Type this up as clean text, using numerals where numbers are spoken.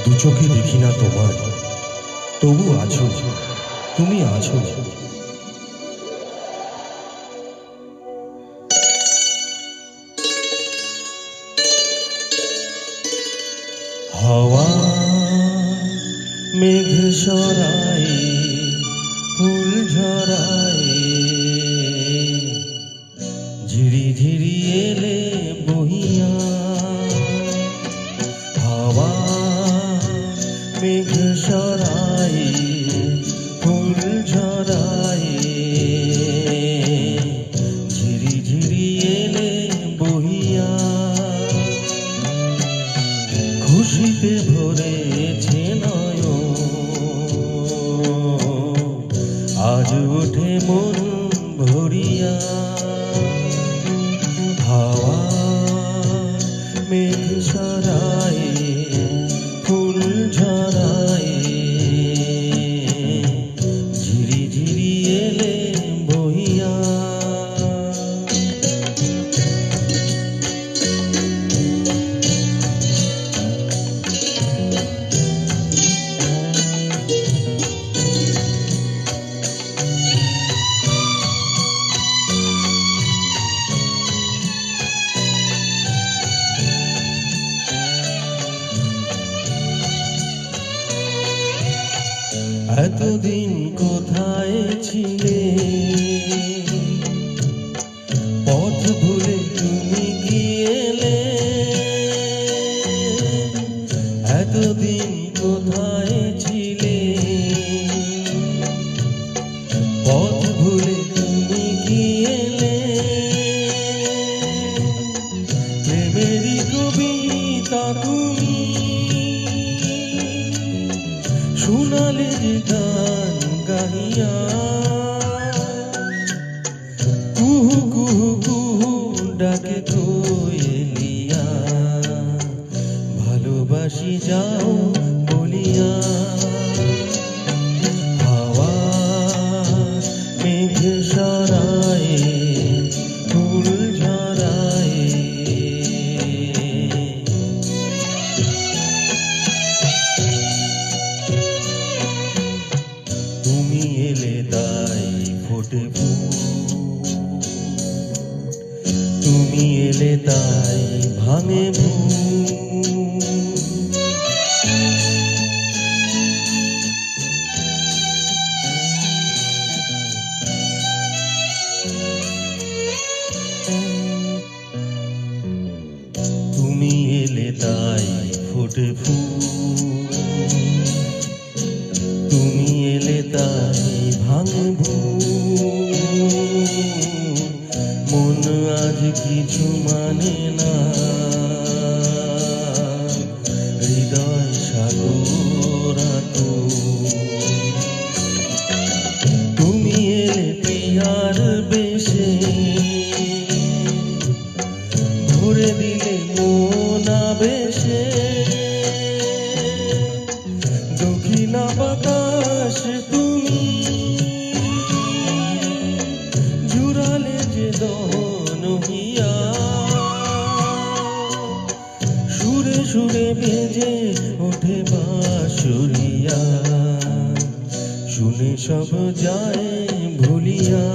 দু চোখে দেখি না তোমায়, তবু আছো, তুমি আছো। হাওয়া মেঘ সরায়, ফুল ঝরায়, ঝিরি ঝিরি এলে বহিয়া। হাওয়া মেঘ সরায়, ফুল ঝরায়, ঝিরি ঝিরি এলে বহিয়া। খুশিতে ভরেছে নয়ন, আজ ওঠে মন ভরিয়া। হাওয়া মেঘ সরায়, ফুল ঝরায়, ঝিরি ঝিরি এলে বহিয়া। এতদিন কোথায় ছিলে, পথ ভুলে তুমি গিয়েলে। এতদিন কোথায় ছিলে, পথ ভুলে তুমি গিয়েলে। প্রেমেরই কবিতা তুমি শোনালে যে গান গাহিয়া। কুহু কুহু কুহু ডাকে কোয়েলিয়া, ভালোবাসি যাও বলিয়া। হাওয়া মেঘ সরায়, ফুল ঝরায়, তুমি এলে তাই ফোটে ফুল, তুমি এলে তাই ভাঙে ভুল। তুমি এলে তাই ফোটে ফুল, তুমি এলে তাই ভাঙে ভুল। মন আজ কিছু মানে না, হৃদয় সাগর আকুল। তুমি এলে পিয়ার বেশে, ভরে দিলে মন আবেশে। দক্ষিণা বাতাস তুমি জুড়ালে যে দহন হইয়া। সুরে সুরে বেজে ওঠে বাঁশুরিয়া, শুনে সব যায় ভুলিয়া।